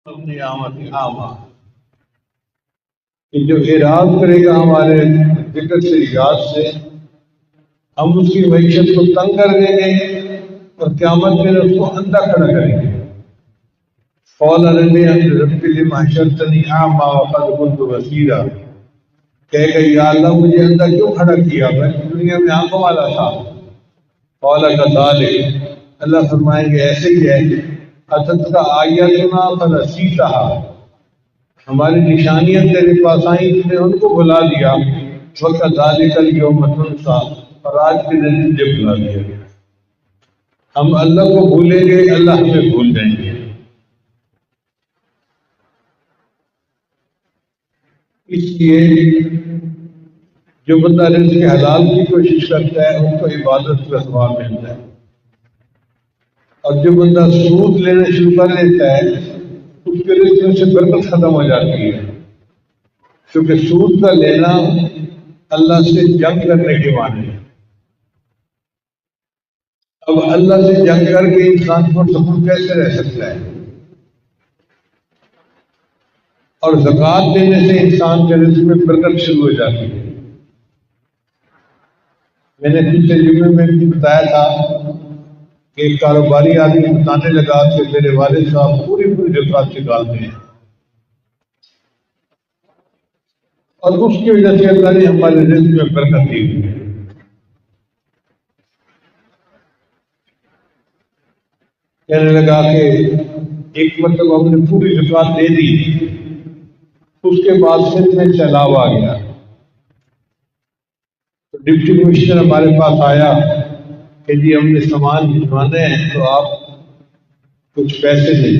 اپنی آمد عامہ کہ جو اعراض کرے گا ہمارے ذکر سے یاد سے، ہم اس کی معیشت کو تنگ کر دیں گے اور قیامت میں اس کو اندھا کھڑا کریں گے۔ قال ربی رب لما حشرتنی اعمی وقد كنت بصیرا، کہے گا یا اللہ مجھے اندھا کیوں کھڑا کیا، میں دنیا میں آنکھوں والا تھا۔ قال كذلك، اللہ فرمائیں گے ایسے ہی ہے، اتتک آیاتنا فنسیتها، ہماری نشانیاں تیرے پاس آئیں تو نے ان کو بھلا دیا۔ وَكَذَلِكَ الْيَوْمَ تُنسَىٰ، اور آج کے دن تجھے بھلا دیا گیا۔ ہم اللہ کو بھولیں گے، اللہ ہمیں بھول جائیں گے۔ اس لیے جو بندہ رزق حلال کی کوشش کرتا ہے اس کو عبادت کا ثواب ملتا ہے، اور جو بندہ سود لینا شروع کر لیتا ہے اس کے رزق میں سے برکت ختم ہو جاتی ہے، کیونکہ سود کا لینا اللہ سے جنگ کرنے کے معنی ہے۔ اب اللہ سے جنگ کر کے انسان کو سکون کیسے رہ سکتا ہے؟ اور زکوٰۃ دینے سے انسان کے رزق میں برکت شروع ہو جاتی ہے۔ میں نے پچھلے جمعے میں بھی بتایا تھا کہ ایک کاروباری آدمی بتانے لگا کہ میرے والد صاحب پوری زکوٰۃ نکالتے ہیں، اور اس کی وجہ سے اللہ نے ہمارے رزق میں برکت دی ہوئی ہے۔ کہنے لگا کہ ایک مرتبہ ہم نے پوری زکوٰۃ دے دی، اس کے بعد سندھ میں سیلاب آ گیا، تو ڈپٹی کمشنر ہمارے پاس آیا کہ جی ہم نے سامان بھجوانے ہیں تو آپ کچھ پیسے دیں۔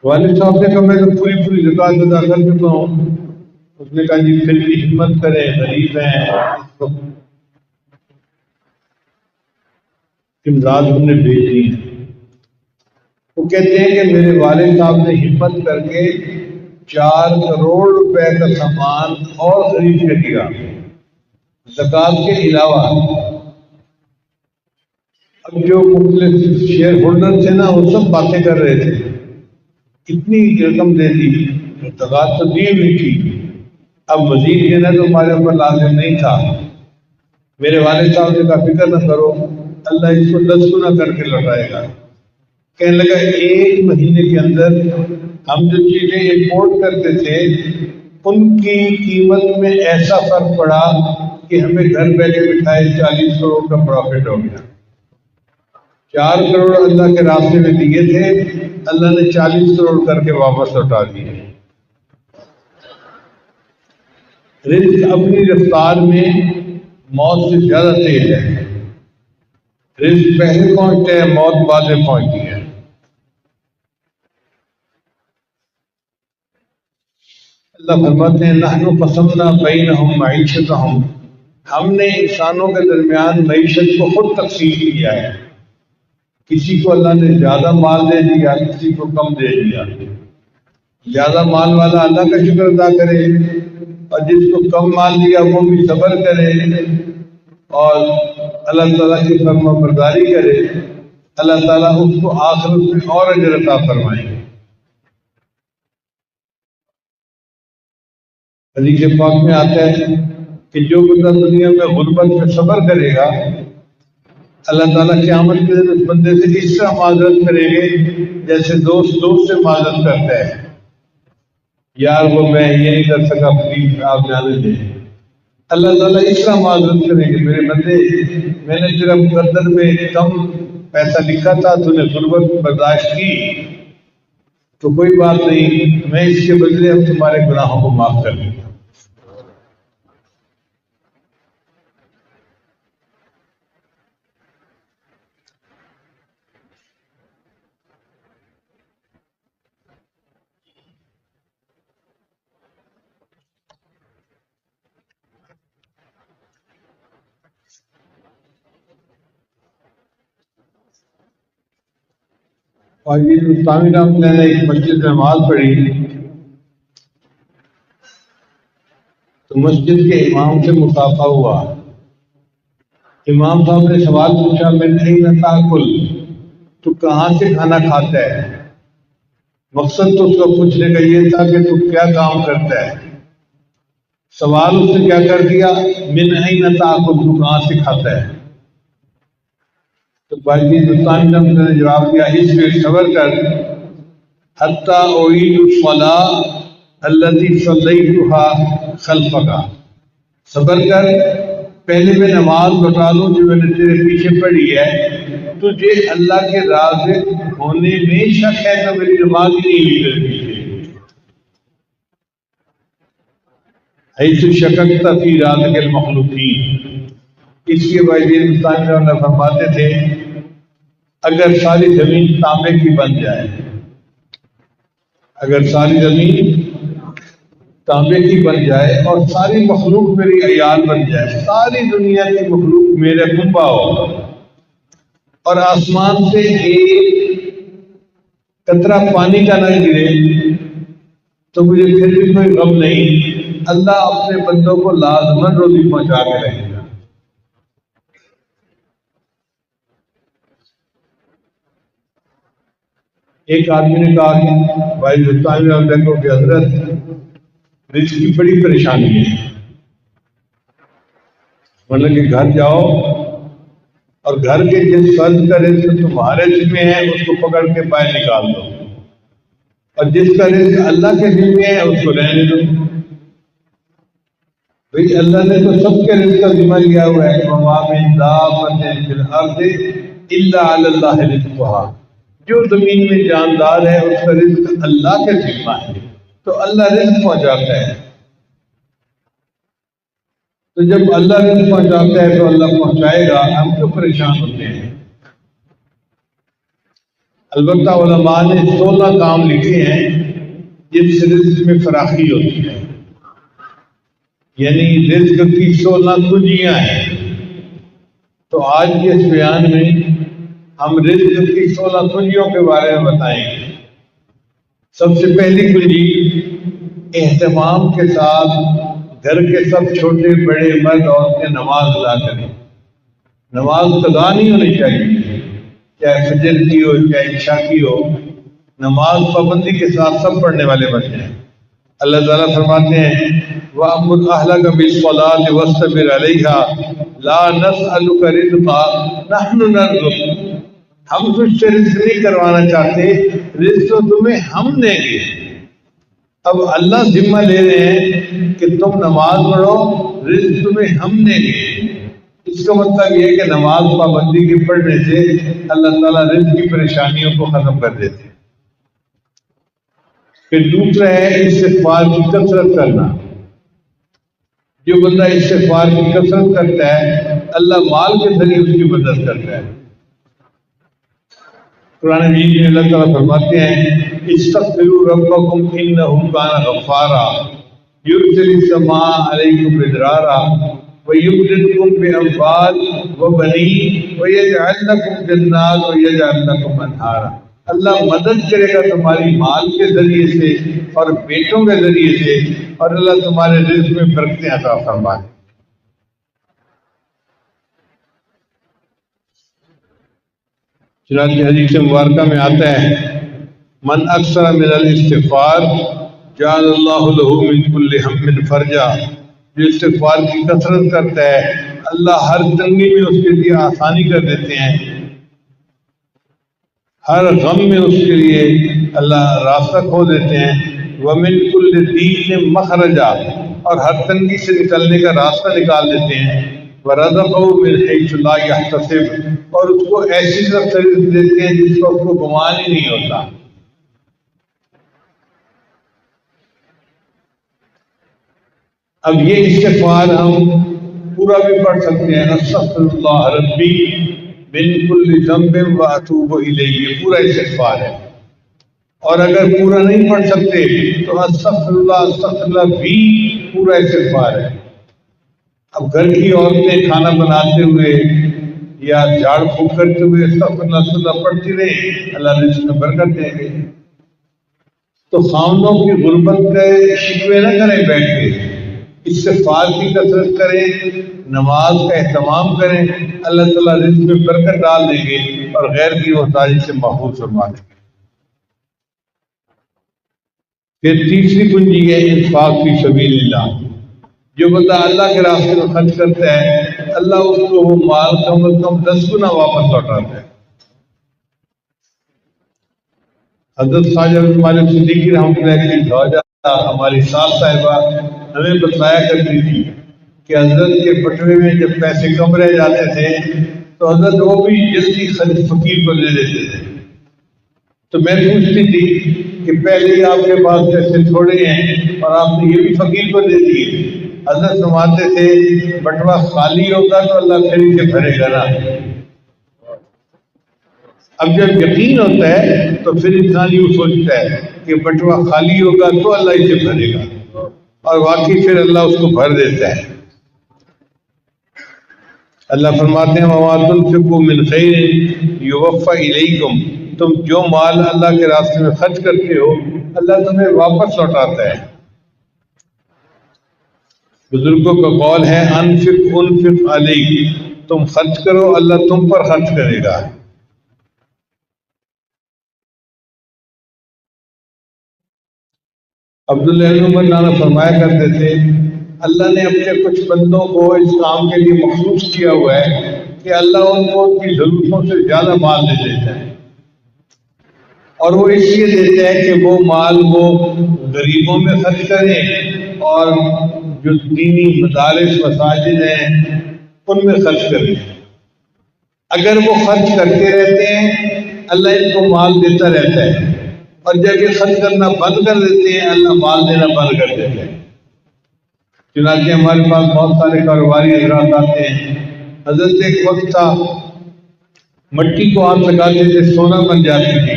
والد صاحب نے کہا میں تو پوری زکوٰۃ ادا کر چکا ہوں۔ اس نے کہا جی پھر بھی ہمت کریں، غریب ہیں، اس وقت امداد ہم نے بھیجنی ہے۔ وہ کہتے ہیں کہ میرے والد صاحب نے ہمت کر کے 4 کروڑ روپے کا سامان اور خرید کے دیا زکوٰۃ کے علاوہ۔ اب جو مختلف شیئر ہولڈر تھے نا وہ سب باتیں کر رہے تھے، اتنی رقم دے دی، زکوٰۃ تو دی ہوئی تھی، اب مزید دینا تو ہمارے اوپر لازم نہیں تھا۔ میرے والد صاحب نے کہا فکر نہ کرو، اللہ اس کو 10 گنا کر کے لوٹائے گا۔ کہنے لگا 1 مہینے کے اندر ہم جو چیزیں امپورٹ کرتے تھے ان کی قیمت میں ایسا فرق پڑا کہ ہمیں گھر بیٹھے بٹھائے 40 کروڑ کا پروفٹ ہو گیا۔ 4 کروڑ اللہ کے راستے میں دیے تھے، اللہ نے 40 کروڑ کر کے واپس لوٹا دیے۔ رزق اپنی رفتار میں موت سے زیادہ تیز ہے، رزق پہلے پہنچتا ہے، موت بعد میں پہنچتی ہے۔ اللہ فرماتے ہیں نحن قسمنا بینہم معیشتہم، ہم نے انسانوں کے درمیان معیشت کو خود تقسیم کیا ہے۔ کسی کو اللہ نے زیادہ مال دے دیا، کسی کو کم دے دیا۔ زیادہ مال والا اللہ کا شکر ادا کرے، اور جس کو کم مال دیا وہ بھی صبر کرے اور اللہ تعالیٰ کی فرما برداری کرے، اللہ تعالیٰ اس کو آخرت میں اور اجر عطا فرمائیں گے۔ حدیث پاک میں آتا ہے کہ جو بندہ دنیا میں غربت میں صبر کرے گا، اللہ تعالیٰ قیامت کے دن اس بندے سے اس طرح معذرت کریں گے جیسے دوست سے معذرت کرتا ہے، یار وہ میں یہ نہیں کر سکا، پلیز آپ جانے دیں۔ اللہ تعالیٰ اس طرح معذرت کریں گے میرے بندے، میں نے تیرا مقدر میں کم پیسہ لکھا تھا، تو نے غربت برداشت کی تو کوئی بات نہیں، میں اس کے بدلے اب تمہارے گناہوں کو معاف کر دوں گا۔ اور یہ اسلامی رحمت نے ایک مسجد میں نماز پڑھی تو مسجد کے امام سے مصافحہ ہوا۔ امام صاحب نے سوال پوچھا من این تاکل، تو کہاں سے کھانا کھاتا ہے؟ مقصد تو اس کا پوچھنے کا یہ تھا کہ تو کیا کام کرتا ہے. سوال اس نے کیا کر دیا, من این تاکل, تو کہاں سے کھاتا ہے. تو بھائی ہندوستانی نے جواب دیا, اس پہ صبر کر, حتی اعید الصلاۃ التی صلیتها خلفک, صبر کر, پہلے میں نماز لوٹا لوں جو میں نے تیرے پیچھے پڑھی ہے. تجھے اللہ کے رازق ہونے میں شک ہے تو میری نماز ہی نہیں ہوئی تیرے پیچھے. حیث شککت فی رازق المخلوقین, اس کے بعد ہندوستانی نے فرماتے تھے اگر ساری زمین تانبے کی بن جائے, اگر ساری زمین تانبے کی بن جائے اور ساری مخلوق میری عیال بن جائے, ساری دنیا کی مخلوق میرے کنبہ ہو, اور آسمان سے ایک قطرہ پانی کا نہ گرے تو مجھے پھر بھی کوئی غم نہیں, اللہ اپنے بندوں کو لازماً روزی پہنچا کے رہے گا. ایک آدمی نے کہا کہ بھائی ہندوستان میں دیکھو کہ حضرت رزق کی بڑی پریشانی ہے, مطلب کہ گھر جاؤ اور گھر کے جس فرد کا رزق تمہارے ذمہ ہے اس کو پکڑ کے باہر نکال دو, اور جس کا رزق اللہ کے ذمہ ہے اس کو رہنے دو. بھئی اللہ نے تو سب کے رزق کا ذمہ لیا ہوا ہے, وَمَا مِن دَابَّةٍ فِي الْأَرْضِ إِلَّا عَلَى اللَّهِ رِزْقُهَا, جو زمین میں جاندار ہے اس کا رزق اللہ کے ذمہ ہے, تو اللہ رزق پہنچاتا ہے. تو جب اللہ رزق پہنچاتا ہے تو اللہ پہنچائے گا, ہم کیوں پریشان ہوتے ہیں. البتہ علماء نے 16 کام لکھے ہیں جن سے رزق میں فراخی ہوتی ہے, یعنی رزق کی 16 کنجیاں ہیں. تو آج کے اس بیان میں ہم رزق کی 16 کنجیوں کے بارے میں بتائیں گے. سب سے پہلی کنجی, اہتمام کے ساتھ گھر کے سب چھوٹے بڑے مرد عورتیں نماز ادا کریں. نماز قضا نہیں ہونی چاہیے, چاہے فجر کی ہو چاہے عشاء کی ہو, نماز پابندی کے ساتھ سب پڑھنے والے بن جائیں. اللہ تعالیٰ فرماتے ہیں وَأَمُرْ أَهْلَكَ بِالصَّلَاةِ وَاسْتَبِرْ عَلَيْهَا لَا نَسْأَلُكَ رِزْقًا نَحْنُ نَرْزُقُكَ, ہم تجھ سے رزق نہیں کروانا چاہتے, رزق تو تمہیں ہم دیں گے. اب اللہ ذمہ لے رہے ہیں کہ تم نماز پڑھو, رزق تمہیں ہم دیں گے. اس کا مطلب یہ ہے کہ نماز پابندی کے پڑھنے سے اللہ تعالیٰ رزق کی پریشانیوں کو ختم کر دیتے ہیں. پھر دوسرا ہے استغفار کی کثرت کرنا. جو بندہ استغفار کی کثرت کرتا ہے اللہ مال کے ذریعے اس کی مدد کرتا ہے. قرآن مجید میں اللہ تعالیٰ فرماتے ہیں استغفروا ربکم انہ کان غفارا یرسل السماء علیکم مدرارا ویمددکم باموال وبنین ویجعل لکم جنات ویجعل لکم انہارا. اللہ مدد کرے گا تمہاری مال کے ذریعے سے اور بیٹوں کے ذریعے سے, اور اللہ تمہارے رزق میں برکتیں عطا فرمائے. چنانچہ حدیث مبارکہ میں آتا ہے من اکثر من الاستغفار جعل اللہ له من كل هم فرجا, جو استغفار کی کثرت کرتا ہے اللہ ہر تنگی میں اس کے لیے آسانی کر دیتے ہیں, ہر غم میں اس کے لیے اللہ راستہ کھول دیتے ہیں. وَمِن كُلِّ ضِيقٍ مَخْرَجًا, اور ہر تنگی سے نکلنے کا راستہ نکال دیتے ہیں. وَرَزَقَهُ مِنْ حَيْثُ لَا يَحْتَسِبُ, اور اس کو ایسی طرف سے رزق دیتے ہیں جس کو اس کو گمان ہی نہیں ہوتا. اب یہ استغفار ہم پورا بھی پڑھ سکتے ہیں, استغفر اللہ ربی من کل ذنب واتوب الیہ, پورا استغفار ہے. اور اگر پورا نہیں پڑھ سکتے تو استغفر اللہ بھی پورا استغفار ہے. اب گھر کی عورتیں کھانا بناتے ہوئے یا جھاڑ پھونک کرتے ہوئے استغفر اللہ پڑھتی رہے, اللہ رزق میں برکت دیں گے. تو خاندوں کی غربت کے شکوے نہ کریں بیٹھ کے, استغفار کی کثرت کریں, نماز کا اہتمام کریں, اللہ تعالیٰ رزق میں برکت ڈال دیں گے اور غیر کی محتاجی سے محفوظ فرما دیں گے. پھر تیسری کنجی ہے انفاق فی سبیل اللہ. جو بندہ اللہ کے راستے میں خرچ کرتا ہے اللہ اس کو وہ مال کم از کم 10 گنا واپس لوٹاتا ہے. حضرت خواجہ مالک صدیقی رحمۃ اللہ کی خواجہ ہماری ساس صاحبہ ہمیں بتلایا کرتی تھی کہ حضرت کے بٹوے میں جب پیسے کم رہ جاتے تھے تو حضرت وہ بھی جلدی فقیر کو لے لیتے تھے. تو میں پوچھتی تھی کہ پہلے آپ کے پاس پیسے تھوڑے ہیں اور آپ نے یہ بھی فقیر کو دے دیے. حضرت فرماتے تھے بٹوا خالی ہوگا تو اللہ پھر اسے بھرے گا نا. اب جب یقین ہوتا ہے تو پھر انسان یوں سوچتا ہے کہ بٹوا خالی ہوگا تو اللہ اسے بھرے گا، اور واقعی پھر اللہ اس کو بھر دیتا ہے. اللہ فرماتے ہیں وَمَا تُنْفِقُوا مِنْ خَيْرٍ يُوَفَّ إِلَيْكُمْ. تم جو مال اللہ کے راستے میں خرچ کرتے ہو اللہ تمہیں واپس لوٹاتا ہے. بزرگوں کا قول ہے انفق علیک، تم خرچ کرو اللہ تم پر خرچ کرے گا. عبداللہ بن عمر نانا فرمایا کرتے تھے اللہ نے اپنے کچھ بندوں کو اس کام کے لیے مخصوص کیا ہوا ہے کہ اللہ ان کو ان کی ضرورتوں سے زیادہ مال دے دیتا ہے، اور وہ اس لیے دیتا ہے کہ وہ مال وہ غریبوں میں خرچ کریں اور جو دینی مدارس مساجد ہیں ان میں خرچ کریں. اگر وہ خرچ کرتے رہتے ہیں اللہ ان کو مال دیتا رہتا ہے، اور جب یہ خرچ کرنا بند کر دیتے ہیں اللہ مال دینا بند کر دیتے ہیں. چنانچہ ہمارے پاس بہت سارے کاروباری حضرات آتے ہیں. حضرت ایک وقت تھا مٹی کو ہاتھ لگاتے تھے سونا بن جاتی تھی،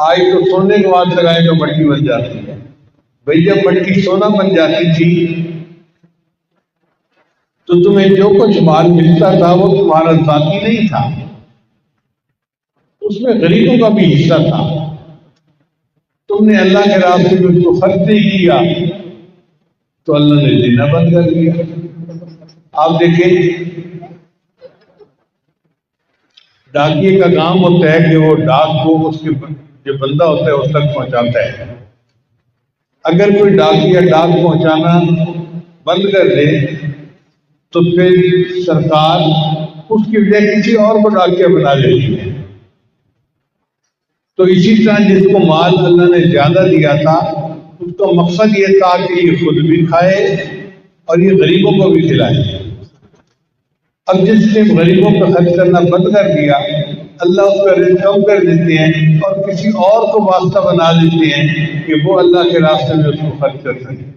آج تو سونے کو ہاتھ لگائے تو مٹی بن جاتی ہے. بھئی جب مٹی سونا بن جاتی تھی تو تمہیں جو کچھ مال ملتا تھا وہ تمہارا ذاتی نہیں تھا، اس میں غریبوں کا بھی حصہ تھا. تم نے اللہ کے راستے میں اس کو خرچ نہیں کیا تو اللہ نے دینا بند کر دیا. آپ دیکھیں ڈاکیے کا کام ہوتا ہے کہ وہ ڈاک کو اس کے جو بندہ ہوتا ہے اس تک پہنچاتا ہے. اگر کوئی ڈاکیا ڈاک پہنچانا بند کر دے تو پھر سرکار اس کی وجہ کسی اور کو ڈاکیا بنا دیتی ہے. تو اسی طرح جس کو مال اللہ نے زیادہ دیا تھا اس کا مقصد یہ تھا کہ یہ خود بھی کھائے اور یہ غریبوں کو بھی کھلائے. اب جس نے غریبوں کا خرچ کرنا بند کر دیا اللہ اس کا رزق کم کر دیتے ہیں اور کسی اور کو واسطہ بنا دیتے ہیں کہ وہ اللہ کے راستے میں اس کو خرچ کر سکے.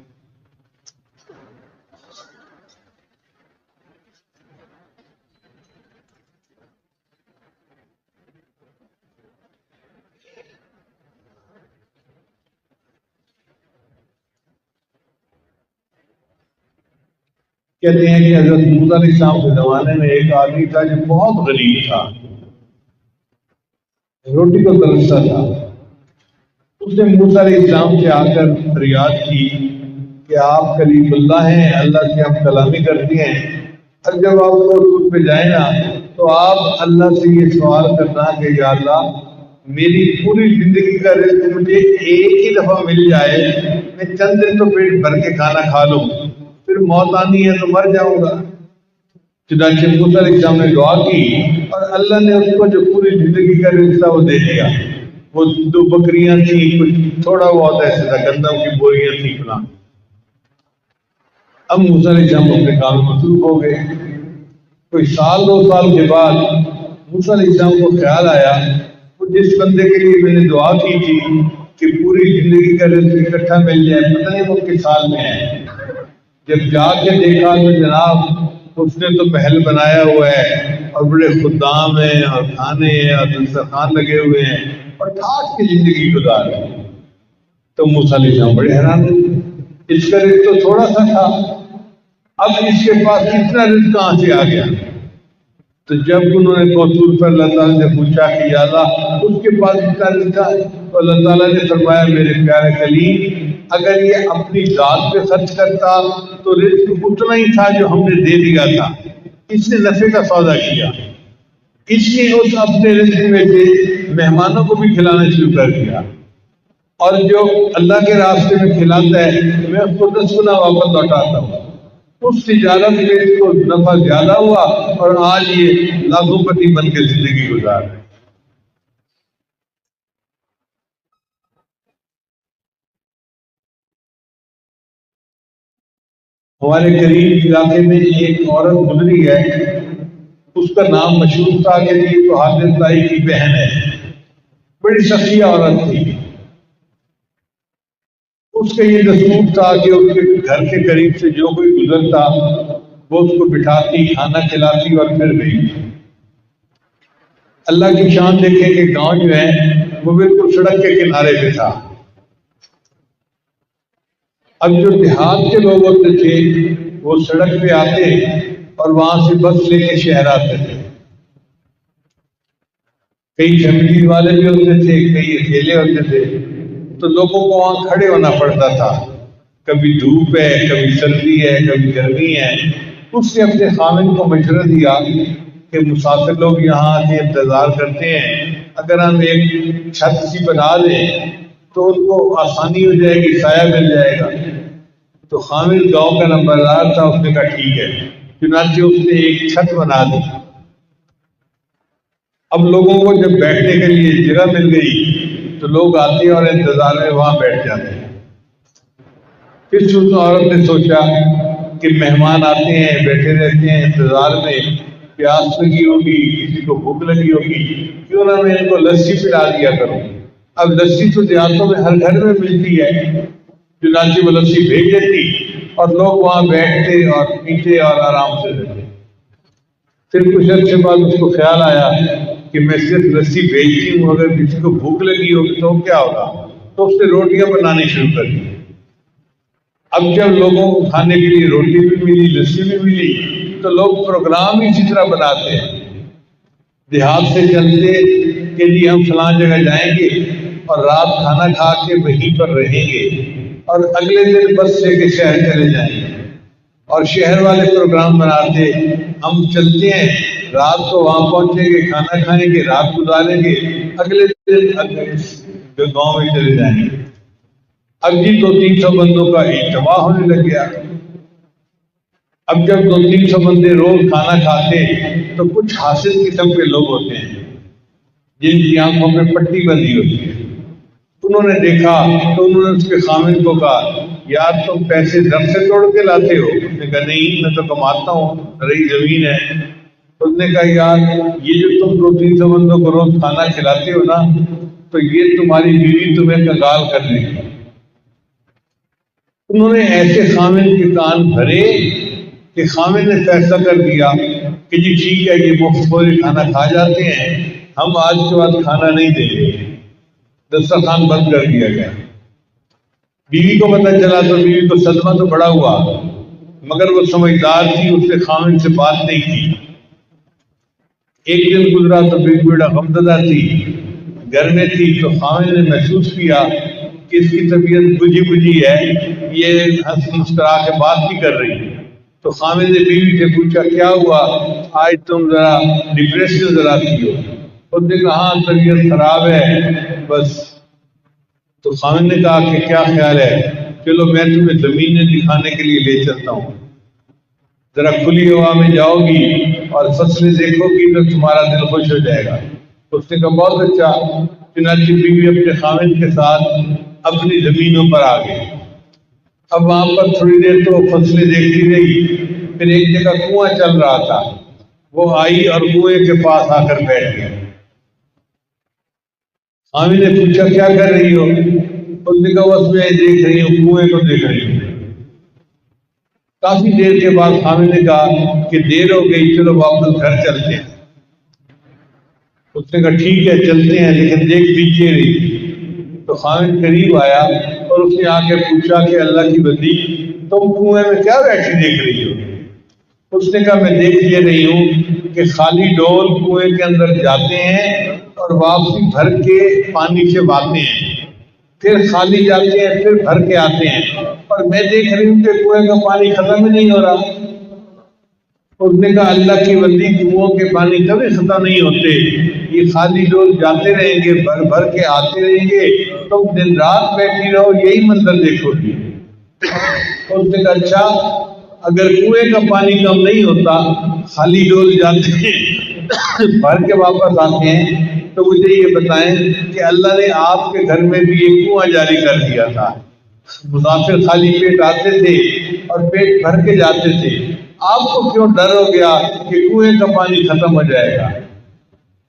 کہتے ہیں کہ حضرت موسیٰ علیہ السلام کے زمانے میں ایک آدمی تھا جو بہت غریب تھا، روٹی کو ترستا تھا. اس نے موسیٰ علیہ السلام سے آ کر فریاد کی کہ آپ کلیم اللہ ہیں، اللہ سے آپ کلامی کرتی ہیں، اور جب آپ کو حضور پہ جائیں نا تو آپ اللہ سے یہ سوال کرنا کہ یا اللہ میری پوری زندگی کا رزق مجھے ایک ہی دفعہ مل جائے، میں چند دن تو پیٹ بھر کے کھانا کھا لوں، پھر موت آنی ہے تو مر جاؤں گا. چنانچہ موسیٰ علیہ السلام نے دعا کی اور اللہ نے اس کو جو پوری زندگی کا رزق تھا وہ دے دیا. وہ 2 بکریاں تھیں، کچھ تھوڑا بہت ایسا تھا، گندم کی بوریاں تھیں فلاں. اب موسیٰ علیہ السلام اپنے کام میں مصروف ہو گئے. کوئی 1-2 سال کے بعد موسیٰ علیہ السلام کو خیال آیا وہ جس بندے کے لیے میں نے دعا کی تھی کہ پوری زندگی کا رزق اکٹھا مل جائے پتہ نہیں وہ کس حال میں ہے. جب جا کے دیکھا تو جناب اس نے تو محل بنایا ہوا ہے اور بڑے خدام ہیں اور کھانے ہیں اور دسترخوان لگے ہوئے ہیں اور ٹھاٹ کی زندگی گزار رہے ہیں. تو موسیٰ علیہ السلام بڑے حیران ہوئے، اس کا رزق تو تھوڑا سا تھا، اب اس کے پاس اتنا رزق کہاں سے آ گیا. تو جب انہوں نے طور پر اللہ تعالیٰ سے پوچھا کہ یا اللہ اس کے پاس اتنا رزق ہے تو اللہ تعالیٰ نے فرمایا میرے پیارے کلیم اگر یہ اپنی ذات پہ خرچ کرتا تو رزق اتنا ہی تھا جو ہم نے دے دیا تھا. اس نے نفع کا سودا کیا، اس نے اس اپنے رزق میں سے مہمانوں کو بھی کھلانا شروع کر دیا. اور جو اللہ کے راستے میں کھلاتا ہے میں اس کو 10 گنا واپس لوٹاتا ہوں۔ اس تجارت میں اس کو نفع زیادہ ہوا اور آج یہ لاکھوں پتی بن کے زندگی گزار رہے ہیں۔ ہمارے قریب علاقے میں ایک عورت گزری ہے، اس کا نام مشہور تھا کہ یہ تو حافظ تائی کی بہن ہے، بڑی سخی عورت تھی۔ اس کا یہ دستور تھا کہ اس کے گھر کے قریب سے جو کوئی گزرتا وہ اس کو بٹھاتی، کھانا کھلاتی اور پھر گئی۔ اللہ کی شان دیکھیں کہ گاؤں جو ہے وہ بالکل سڑک کے کنارے پہ تھا۔ اب جو دیہات کے لوگ ہوتے تھے وہ سڑک پہ آتے اور وہاں سے بس لے کے شہر آتے تھے۔ کئی فیملی والے بھی ہوتے تھے، کئی اکیلے ہوتے تھے، تو لوگوں کو وہاں کھڑے ہونا پڑتا تھا۔ کبھی دھوپ ہے، کبھی سردی ہے، کبھی گرمی ہے۔ اس نے اپنے خاوند کو مشورہ دیا کہ مسافر لوگ یہاں آتے انتظار کرتے ہیں، اگر ہم ایک چھت سی بنا دیں تو ان کو آسانی ہو جائے گی، سایہ مل جائے گا۔ تو خاوند گاؤں کا نمبردار تھا، اس نے کہا ٹھیک ہے، چنانچہ اس نے ایک چھت بنا دی۔ اب لوگوں کو جب بیٹھنے کے لیے جگہ مل گئی تو لوگ آتے اور انتظار میں وہاں بیٹھ جاتے ہیں۔ پھر اس عورت نے سوچا کہ مہمان آتے ہیں، بیٹھے رہتے ہیں انتظار میں، پیاس لگی ہوگی، کسی کو بھوک لگی ہوگی، کیوں نہ میں ان کو لسی پلا دیا کروں۔ اب لسی تو دیہاتوں میں ہر گھر میں ملتی ہے، چنانچہ وہ لسی بھیج دیتی اور لوگ وہاں بیٹھتے اور پیتے اور آرام سے رہتے۔ پھر کچھ عرصے بعد اس کو خیال آیا کہ میں صرف لسی بھیجتی ہوں، اگر کسی کو بھوک لگی ہوگی تو کیا ہوگا، تو اس نے روٹیاں بنانی شروع کر دی۔ اب جب لوگوں کو کھانے کے لیے روٹی بھی ملی، لسی بھی ملی، تو لوگ پروگرام اسی طرح بناتے ہیں۔ دیہات سے چلتے کہ جی ہم فلاں جگہ جائیں گے اور رات کھانا کھا کے وہیں پر رہیں گے اور اگلے دن بس سے کے شہر چلے جائیں گے، اور شہر والے پروگرام بناتے ہم چلتے ہیں، رات کو وہاں پہنچیں گے، کھانا کھائیں گے، رات گزاریں گے، اگلے دن گاؤں میں چلے جائیں گے۔ اب جی 200-300 بندوں کا اجتماع ہونے لگ گیا۔ اب جب 200-300 بندے روز کھانا کھاتے تو کچھ حاصل قسم کے لوگ ہوتے ہیں جن کی آنکھوں میں پٹی بندھی ہوتی ہے۔ انہوں نے دیکھا تو انہوں نے اس کے خاوند کو کہا یار تم پیسے در سے توڑ کے لاتے ہو؟ اس نے کہا نہیں، میں تو کماتا ہوں، رہی زمین ہے۔ اس نے کہا یار یہ جو تم 200-300 بندوں کو روز کھانا کھلاتے ہو نا، تو یہ تمہاری بیوی تمہیں کنگال کر دے گی۔ انہوں نے ایسے خاوند کے کان بھرے کہ خاوند نے فیصلہ کر دیا کہ جی ٹھیک ہے، یہ مفت خوری کھانا کھا جاتے ہیں، ہم آج کے بعد کھانا نہیں دیں گے۔ دسترخوان بند کر دیا گیا۔ بیوی کو پتہ چلا تو بیوی کو صدمہ تو بڑا ہوا، مگر وہ سمجھدار تھی، اس نے خاوند سے بات نہیں کی۔ ایک دن گزرا تو بیوی بڑا غمزدہ تھی، گھر میں تھی، تو خاوند نے محسوس کیا کہ اس کی طبیعت بجھی بجھی ہے، یہ ہنس مسکرا کے بات نہیں کر رہی۔ تو خاوند نے بیوی سے پوچھا کیا ہوا، آج تم ذرا ڈپریس نظر آتی ہو؟ اس نے کہا ہاں طبیعت خراب ہے بس۔ تو خاوند نے کہا کہ کیا خیال ہے، چلو میں تمہیں زمینیں دکھانے کے لیے لے چلتا ہوں، ذرا کھلی ہوا میں جاؤ گی اور فصلیں دیکھو گی تو تمہارا دل خوش ہو جائے گا۔ اس نے کہا بہت اچھا۔ چنانچہ بیوی اپنے خاوند کے ساتھ اپنی زمینوں پر آ گئی۔ اب وہاں پر تھوڑی دیر تو فصلیں دیکھتی رہی، پھر ایک جگہ کنواں چل رہا تھا، وہ آئی اور کنویں کے پاس آ کر بیٹھ گئی۔ خاوند نے پوچھا کیا کر رہی ہو؟ اس نے کہا بس میں دیکھ رہی ہوں، کنویں کو دیکھ رہی ہوں۔ کافی دیر کے بعد خاوند نے کہا کہ دیر ہو گئی، چلو واپس گھر چلتے ہیں۔ اس نے کہا ٹھیک ہے چلتے ہیں، لیکن دیکھ پیچھے رہی۔ تو خاوند قریب آیا اور اس نے آ کے پوچھا کہ اللہ کی بندی تم کنویں میں کیا بیٹھی دیکھ رہی ہو؟ اس نے کہا میں دیکھ یہ رہی ہوں کہ خالی ڈول کنویں کے اندر جاتے ہیں اور واپسی بھر کے پانی سے باتیں ہیں، پھر خالی جاتے ہیں، پھر بھر کے آتے ہیں، اور میں دیکھ رہی ہوں کہ کنویں کا پانی ختم ہی نہیں ہو رہا۔ اس نے کہا اللہ کی بندی کنووں کے پانی کبھی ختم نہیں ہوتے، یہ خالی ڈول جاتے رہیں گے، بھر بھر کے آتے رہیں گے، تم دن رات بیٹھی رہو یہی منظر دیکھو گی۔ اس نے کہا اچھا اگر کنویں کا پانی کم نہیں ہوتا، خالی ڈول جاتے ہیں بھر کے واپس آتے ہیں، تو مجھے یہ بتائیں کہ اللہ نے آپ کے گھر میں بھی ایک کنواں جاری کر دیا تھا، مسافر خالی پیٹ آتے تھے اور پیٹ بھر کے جاتے تھے، آپ کو کیوں ڈر ہو گیا کہ کنویں کا پانی ختم ہو جائے گا؟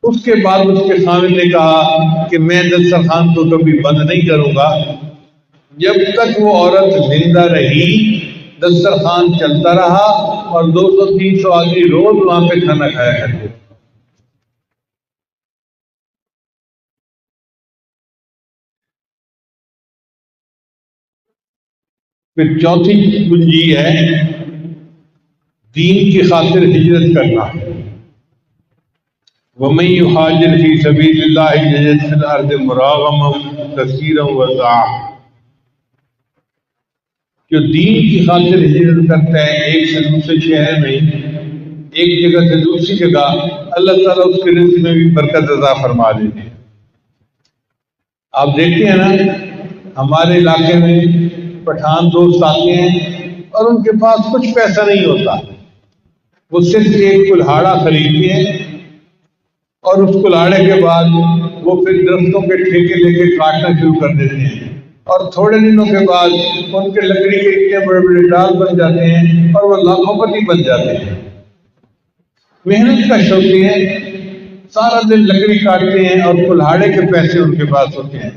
اس کے بعد اس کے خاوند نے کہا کہ میں دسترخوان کو کبھی بند نہیں کروں گا، جب تک وہ عورت زندہ رہی دسترخوان چلتا رہا اور 200-300 آدمی روز وہاں پہ کھانا کھایا کرتے۔ پھر چوتھی کنجی ہے دین کی خاطر ہجرت کرنا۔ وَمَن يُهَاجِرْ فِي سَبِيلِ اللَّهِ يَجِدْ فِي الْأَرْضِ مُرَاغَمًا كَثِيرًا وَسَعًا۔ جو دین کی خاطر ہجرت کرتا ہے ایک سے دوسرے شہر میں، ایک جگہ سے دوسری جگہ، اللہ تعالیٰ اس کے رزق میں بھی برکت عطا فرما دیتے ہیں۔ آپ دیکھتے ہیں نا ہمارے علاقے میں پٹھان دوست آتے ہیں اور ان کے پاس کچھ پیسہ نہیں ہوتا، وہ صرف ایک کلہاڑا خریدتے ہیں اور اس کلاڑے کے بعد وہ پھر درختوں کے ٹھیکے لے کے کاٹنا شروع کر دیتے ہیں، اور تھوڑے دنوں کے بعد ان کے لکڑی کے اتنے بڑے بڑے ڈال بن جاتے ہیں اور وہ لاکھوں پتی بن جاتے ہیں۔ محنت کش ہوتے ہیں، سارا دن لکڑی کاٹتے ہیں اور کلاڑے کے پیسے ان کے پاس ہوتے ہیں،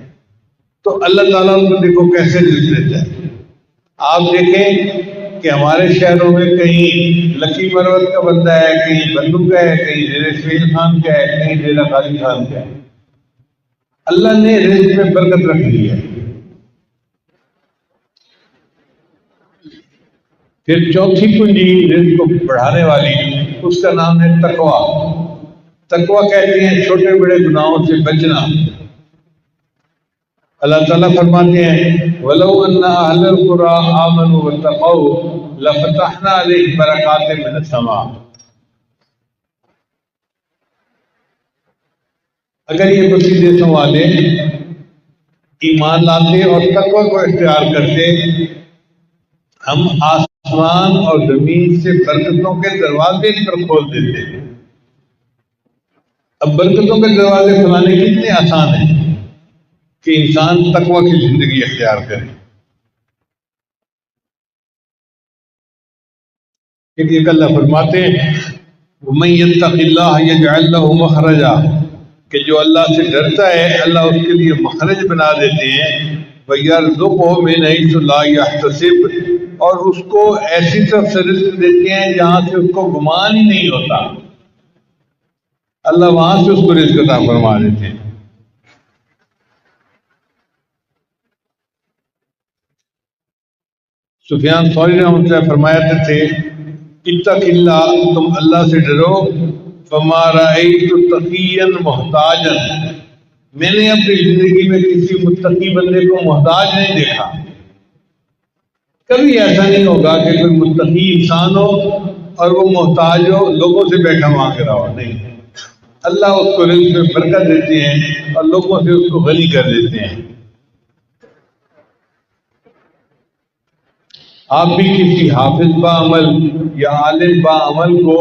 تو اللہ تعالیٰ ان کو دیکھو کیسے رزق دیتا ہے۔ آپ دیکھیں کہ ہمارے شہروں میں کہیں لکی مروت کا بندہ ہے، کہیں بندو کا ہے، کہیں ڈیرہ اسماعیل خان کا ہے، کہیں ڈیرہ غازی خان کا ہے، اللہ نے رزق میں برکت رکھ دی ہے۔ پھر چوتھی کنجی رزق کو بڑھانے والی، اس کا نام ہے تقویٰ۔ تقویٰ کہتے ہیں چھوٹے بڑے گناہوں سے بچنا۔ اللہ تعالیٰ فرماتے ہیں وَلَوْ أَنَّ أَهْلَ الْقُرَىٰ آمَنُوا وَاتَّقَوْا لَفَتَحْنَا عَلَيْهِمْ بَرَكَاتٍ مِّنَ السَّمَاءِ۔ اگر یہ بستی دیشوں والے ایمان لاتے اور تقویٰ کو اختیار کرتے، ہم آسمان اور زمین سے برکتوں کے دروازے پر کھول دیتے۔ اب برکتوں کے دروازے کھلانے کتنے آسان ہیں کہ انسان تقویٰ کی زندگی اختیار کرے۔ ایک اللہ فرماتے ہیں وَمَن يَتَّقِ اللَّهَ يَجْعَل لَّهُ مَخْرَجًا، کہ جو اللہ سے ڈرتا ہے اللہ اس کے لیے مخرج بنا دیتے ہیں، وَيَرْزُقْهُ مِنْ حَيْثُ لَا يَحْتَسِبُ، اور اس کو ایسی طرف سے رزق دیتے ہیں جہاں سے اس کو گمان ہی نہیں ہوتا، اللہ وہاں سے اس کو رزق عطا فرما دیتے ہیں۔ سفیان ثوری رحمۃ اللہ فرماتے تھے اتق اللہ، تم اللہ سے ڈرو، فما رأیت تقیا محتاجا، میں نے اپنی زندگی میں کسی متقی بندے کو محتاج نہیں دیکھا۔ کبھی ایسا نہیں ہوگا کہ کوئی متقی انسان ہو اور وہ محتاج ہو لوگوں سے بیٹھا مانگ رہا ہو، نہیں، اللہ اس کو رزق میں برکت دیتے ہیں اور لوگوں سے اس کو غنی کر دیتے ہیں۔ آپ بھی کسی حافظ با عمل یا عالم با عمل کو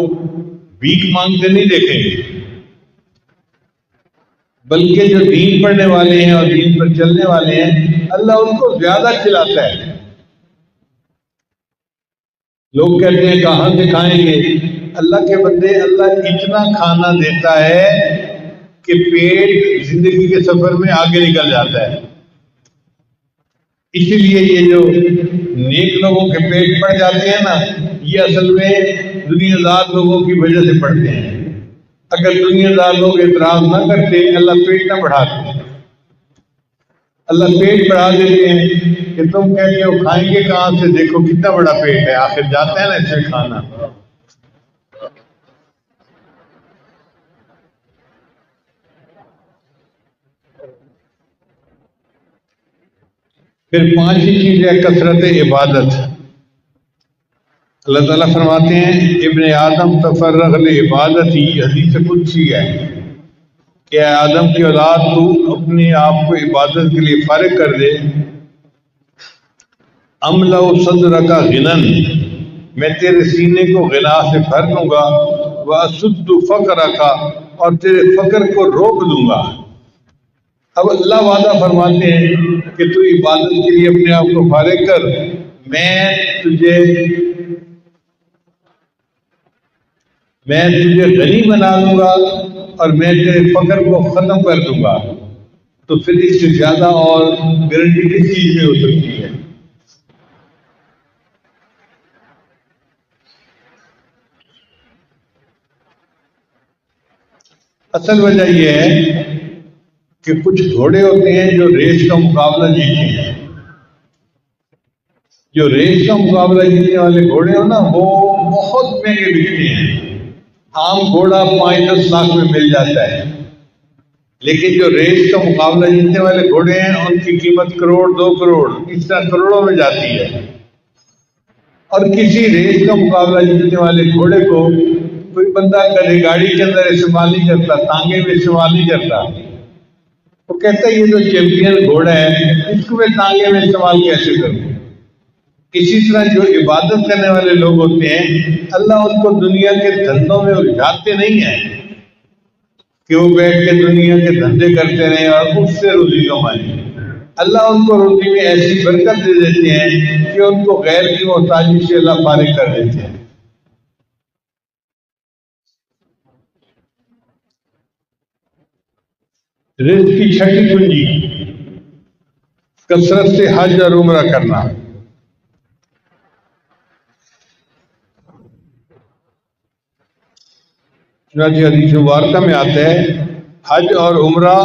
بھیک مانگتے نہیں دیکھیں گے، بلکہ جو دین پڑھنے والے ہیں اور دین پر چلنے والے ہیں اللہ ان کو زیادہ کھلاتا ہے۔ لوگ کہتے ہیں کہاں سے کھائیں گے؟ اللہ کے بندے، اللہ اتنا کھانا دیتا ہے کہ پیٹ زندگی کے سفر میں آگے نکل جاتا ہے۔ اسی لیے یہ جو نیک لوگوں کے پیٹ پڑ جاتے ہیں نا، یہ اصل میں دنیا دار لوگوں کی وجہ سے پڑتے ہیں۔ اگر دنیا دار لوگ اعتراض نہ کرتے اللہ پیٹ نہ بڑھاتے۔ اللہ پیٹ بڑھا دیتے ہیں کہ تم کہتے ہو کھائیں گے کہاں سے، دیکھو کتنا بڑا پیٹ ہے، آخر جاتا ہے نا اس میں کھانا۔ پھر پانچویں چیز ہے کثرت عبادت۔ اللہ تعالیٰ فرماتے ہیں ابن آدم تفرغ لعبادتی، حدیث قدسی ہے، کہ اے آدم کی اولاد تو اپنے آپ کو عبادت کے لیے فارغ کر دے. املا صدر کا غنن، میں تیرے سینے کو غنا سے بھر دوں گا. واسد فقر کا، اور تیرے فقر کو روک دوں گا. اب اللہ وعدہ فرماتے ہیں کہ تو عبادت کے لیے اپنے آپ کو فارغ کر، میں تجھے غنی بنا دوں گا اور میں تیرے فقر کو ختم کر دوں گا. تو پھر اس سے زیادہ اور گارنٹی کس چیز میں ہو سکتی ہے؟ اصل وجہ یہ ہے کہ کچھ گھوڑے ہوتے ہیں جو ریس کا مقابلہ جیتے ہیں. جو ریس کا مقابلہ جیتنے والے گھوڑے ہو نا، وہ بہت مہنگے بکتے ہیں. عام گھوڑا 5-10 لاکھ میں مل جاتا ہے، لیکن جو ریس کا مقابلہ جیتنے والے گھوڑے ہیں ان کی قیمت کروڑ 2 کروڑ اس طرح کروڑوں میں جاتی ہے. اور کسی ریس کا مقابلہ جیتنے والے گھوڑے کو کوئی بندہ گدے گاڑی کے اندر استعمال نہیں کرتا، تانگے میں استعمال نہیں کرتا. وہ کہتا ہے یہ تو چیمپئن گھوڑا ہے، اس کو میں تانگے میں استعمال کیسے کروں؟ اسی طرح جو عبادت کرنے والے لوگ ہوتے ہیں، اللہ ان کو دنیا کے دھندوں میں الجھاتے نہیں ہیں کہ وہ بیٹھ کے دنیا کے دھندے کرتے رہیں اور اس سے روزی کمائیں. اللہ ان کو روزی میں ایسی برکت دے دیتے ہیں کہ ان کو غیر کی محتاجی سے اللہ فارغ کر دیتے ہیں. رزق کی چھٹی کنجی کثرت سے حج اور عمرہ کرنا. چنانچہ حدیث مبارکہ میں آتا ہے حج اور عمرہ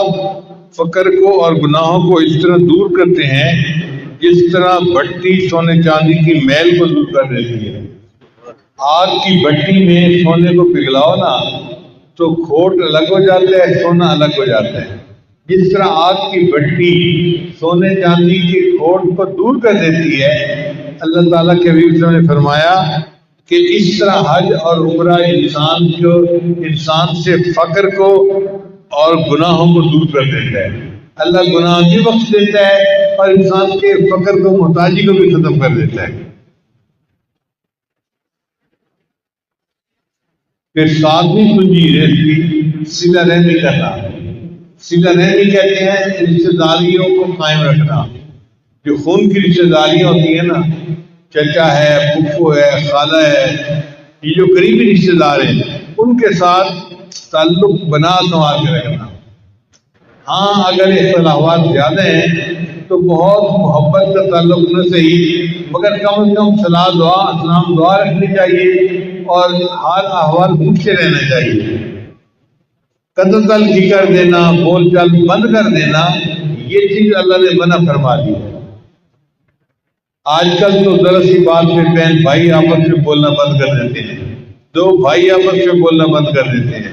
فقر کو اور گناہوں کو اس طرح دور کرتے ہیں جس طرح بھٹی سونے چاندی کی میل کو دور کر دیتی ہے. آگ کی بھٹی میں سونے کو پگھلاؤ نا تو کھوٹ الگ ہو جاتا ہے، سونا الگ ہو جاتا ہے. جس طرح آگ کی بھٹی سونے چاندی کی کھوٹ کو دور کر دیتی ہے، اللہ تعالیٰ کے حبیب صلی اللہ علیہ وسلم نے فرمایا کہ اس طرح حج اور عمرہ انسان سے فقر کو اور گناہوں کو دور کر دیتا ہے. اللہ گناہ بھی بخش دیتا ہے اور انسان کے فقر کو محتاجی کو بھی ختم کر دیتا ہے. پھر ساتویں کنجی رزق صلہ رحمی کرنا. صلہ رحمی کہتے ہیں رشتہ داریوں کو قائم رکھنا. جو خون کی رشتہ داریاں ہوتی ہیں نا، چچا ہے، پھپھو ہے، خالہ ہے، یہ جو قریبی رشتہ دار ہیں ان کے ساتھ تعلق بنا سنوار کے رکھنا. ہاں اگر اختلافات زیادہ ہیں تو بہت محبت کا تعلق نہ صحیح، مگر کم از کم صلاح دعا اسلام دعا رکھنی چاہیے اور حال احوال پوچھتے رہنا چاہیے. قتل تلخی کر دینا، بول چال بند کر دینا، یہ چیز اللہ نے منع فرما دی. آج کل تو ذرا سی بات میں بہن بھائی آپس میں بولنا بند کر دیتے ہیں، دو بھائی آپس میں بولنا بند کر دیتے ہیں،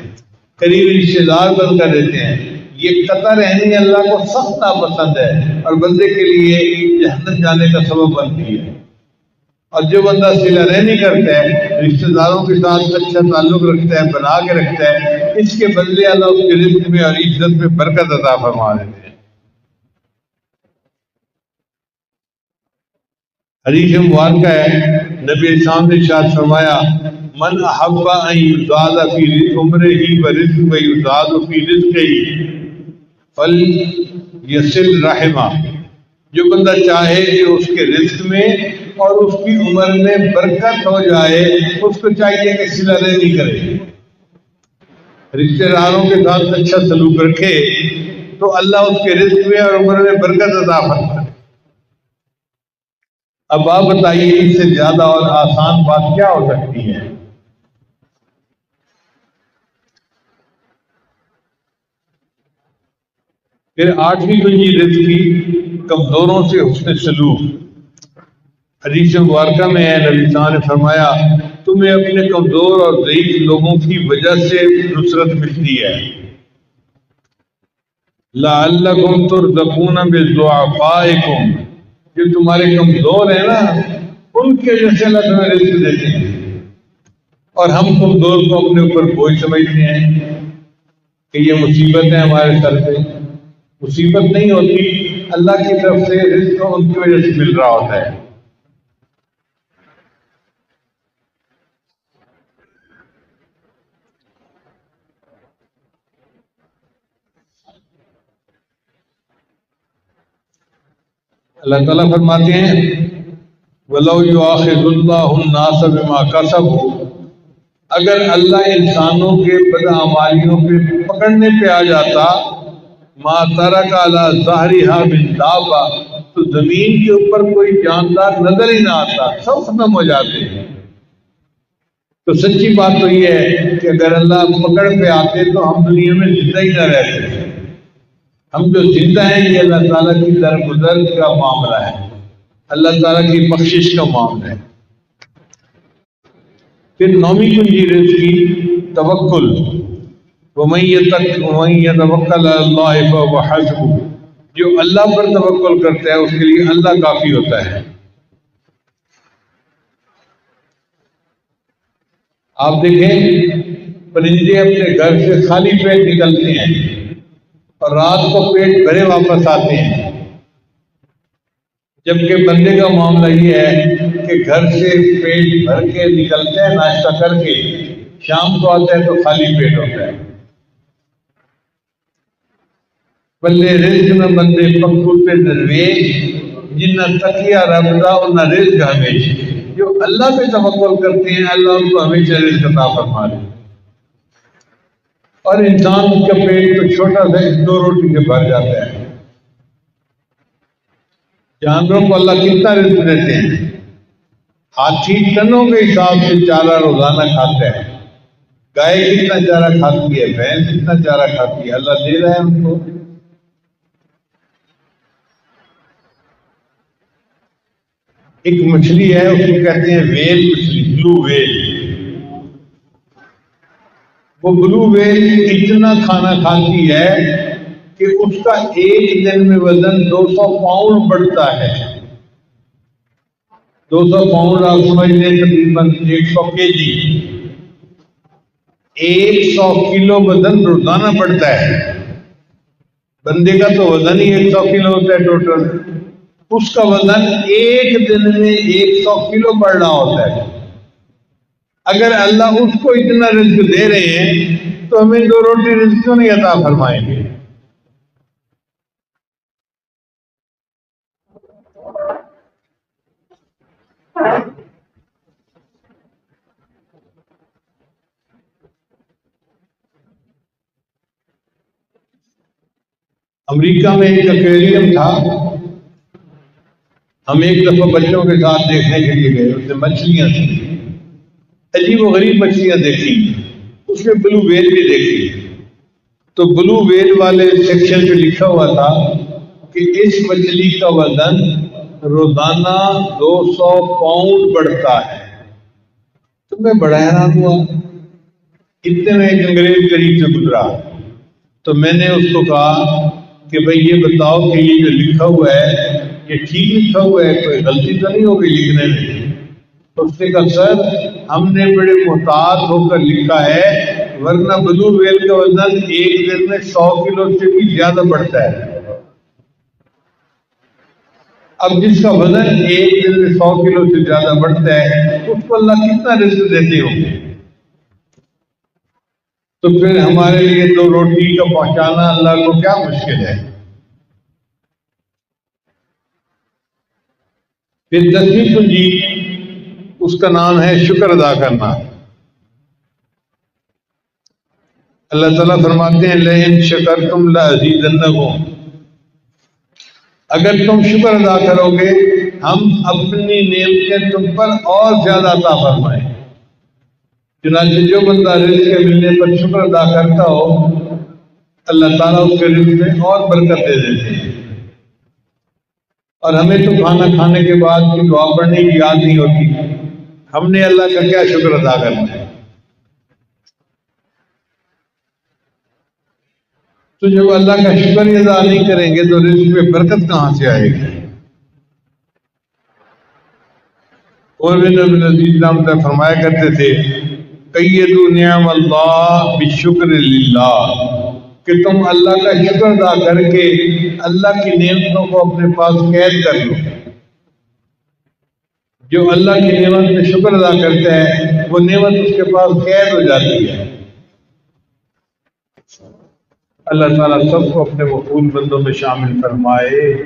قریبی رشتے دار بند کر دیتے ہیں. یہ قطع رحمی اللہ کو سخت ناپسند ہے اور بندے کے لیے جہنم جانے کا سبب بنتی ہے. اور جو بندہ صلہ رحمی کرتا ہے، رشتہ داروں کے ساتھ اچھا تعلق رکھتا ہے، بنا کے رکھتا ہے، اس کے بدلے اللہ اس کے رزق میں اور عزت میں برکت عطا فرما دیتے ہیں. حدیث مبارکہ ہے نبی اسلام نے ارشاد فرمایا من احب ان یزاد فی عمرہ ورزقہ یزاد فی رزقہ فلیصل رحمہ. جو بندہ چاہے کہ اس کے رزق میں اور اس کی عمر میں برکت ہو جائے، اس کو چاہیے کہ صلہ رحمی کرے، رشتہ داروں کے ساتھ اچھا سلوک رکھے تو اللہ اس کے رزق میں اور عمر میں برکت عطا فرمائے. اب آپ بتائیے اس سے زیادہ اور آسان بات کیا ہو سکتی ہے؟ پھر 8ویں کنجی رزق کی کمزوروں سے حسن سلوک. حدیث مبارکہ میں ہے نبی صلی اللہ علیہ وسلم نے فرمایا تمہیں اپنے کمزور اور ضعیف لوگوں کی وجہ سے نصرت ملتی ہے. لعلکم ترزقون بضعفائکم، جو تمہارے کمزور ہیں نا ان کے وجہ سے اللہ تمہیں رزق دیتے ہیں، اور ہم کمزور کو اپنے اوپر بوجھ سمجھتے ہیں. کہ یہ مصیبتیں ہمارے سر پہ، مصیبت نہیں ہوتی، اللہ کی طرف سے رزق ان کی وجہ سے مل رہا ہوتا ہے۔ اللہ تعالیٰ فرماتے ہیں وَلَوْ يُؤَاخِذُ اللَّهُ النَّاسَ بِمَا كَسَبُوا، اگر اللہ انسانوں کے بدعمالیوں پہ پکڑنے پہ آ جاتا، ما ترک علی ظہرہا من دابہ، تو زمین کے اوپر کوئی جاندار نظر ہی نہ آتا، سب ختم ہو جاتے ہیں۔ تو سچی بات تو یہ ہے کہ اگر اللہ پکڑ پہ آتے تو ہم دنیا میں زندہ ہی نہ رہتے۔ ہم جو زندہ ہیں یہ اللہ تعالیٰ کی درگزر کا معاملہ ہے، اللہ تعالیٰ کی بخشش کا معاملہ ہے۔ پھر نویں کنجی رزق کی توکل، وَمَن يَتَوَکَّلْ عَلَى اللَّهِ فَهُوَ حَسْبُهُ، جو اللہ پر توکل کرتا ہے اس کے لیے اللہ کافی ہوتا ہے۔ آپ دیکھیں پرندے اپنے گھر سے خالی پیٹ نکلتے ہیں اور رات کو پیٹ بھرے واپس آتے ہیں، جبکہ بندے کا معاملہ یہ ہے کہ گھر سے پیٹ بھر کے نکلتے ہیں ناشتہ کر کے، شام کو آتا ہے تو خالی پیٹ ہوتا ہے۔ بلے رزق نہ بندے پکو پہ درویش، جنہ تکیہ رب دا انہ رزق ہمیش، جو اللہ پہ توکل کرتے ہیں اللہ ان کو ہمیشہ رزق عطا فرما دے۔ اور انسان کا پیٹ تو چھوٹا سا 2 روٹی سے بھر جاتا ہے، جانوروں کو اللہ کتنا رزق دیتے ہیں، ہاتھی ٹنوں کے حساب سے چارہ روزانہ کھاتا ہے، گائے کتنا چارہ کھاتی ہے، بھینس کتنا چارہ کھاتی ہے، اللہ دے رہا ہے ان کو۔ ایک مچھلی ہے اس کو کہتے ہیں ویل مچھلی، بلو ویل۔ وہ بلو ویل اتنا کھانا کھاتی ہے کہ اس کا ایک دن میں وزن 200 پاؤنڈ بڑھتا ہے۔ 200 پاؤنڈ آپ سمجھ لیں تقریباً 100 کے جی، 100 کلو وزن روزانہ بڑھتا ہے۔ بندے کا تو وزن ہی 100 کلو ہوتا ہے ٹوٹل، اس کا وزن ایک دن میں 100 کلو بڑھ رہا ہوتا ہے۔ اگر اللہ اس کو اتنا رزق دے رہے ہیں تو ہمیں 2 روٹی رزق کیوں نہیں عطا فرمائیں گے؟ امریکہ میں ایک ایکویریم تھا، ہم ایک دفعہ بچوں کے ساتھ دیکھنے کے لیے گئے، اس میں مچھلیاں تھیں، عجیب و غریب مچھلیاں دیکھی، اس میں بلو ویل بھی دیکھی۔ تو بلو ویل والے سیکشن پہ لکھا ہوا تھا کہ اس مچھلی کا وزن روزانہ 200 پاؤنڈ بڑھتا ہے۔ تو میں بڑا حیران ہوا، اتنے میں ایک انگریز قریب سے گزرا، تو میں نے اس کو کہا کہ بھئی یہ بتاؤ کہ یہ جو لکھا ہوا ہے یہ ٹھیک لکھا ہوا ہے، کوئی غلطی تو نہیں ہوگی لکھنے میں؟ تو اس نے کہا سر ہم نے بڑے محتاط ہو کر لکھا ہے، ورنہ بلو ویل کا وزن ایک دن میں 100 کلو سے بھی زیادہ بڑھتا ہے۔ اب جس کا وزن ایک دن میں 100 کلو سے زیادہ بڑھتا ہے اس کو اللہ کتنا رزق دیتے ہوں گے؟ تو پھر ہمارے لیے 2 روٹی کا پہنچانا اللہ کو کیا مشکل ہے۔ پھر 10ویں کنجی اس کا نام ہے شکر ادا کرنا۔ اللہ تعالیٰ فرماتے ہیں لئن شکرتم لأزیدنکم، اگر تم شکر ادا کرو گے ہم اپنی نعمتیں تم پر اور زیادہ عطا فرمائیں۔ چنانچہ جو بندہ رزق کے ملنے پر شکر ادا کرتا ہو اللہ تعالیٰ اس کے رزق میں اور برکت دے دیتے ہیں۔ اور ہمیں تو کھانا کھانے کے بعد کی دعا پڑھنے کی یاد نہیں ہوتی، ہم نے اللہ کا کیا شکر ادا کرنا ہے؟ تو جب اللہ کا شکر ہی ادا نہیں کریں گے تو رزق میں برکت کہاں سے آئے گی؟ اور بھی نبی عزیز رحمۃ اللہ فرمایا کرتے تھے قیدوا نعم اللہ بالشکر للہ، کہ تم اللہ کا شکر ادا کر کے اللہ کی نعمتوں کو اپنے پاس قید کر لو۔ جو اللہ کی نعمت پہ شکر ادا کرتا ہے وہ نعمت اس کے پاس قید ہو جاتی ہے۔ اللہ تعالیٰ سب کو اپنے مقبول بندوں میں شامل فرمائے۔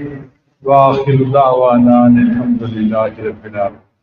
وآخر دعوانا الحمد للہ رب العالمین۔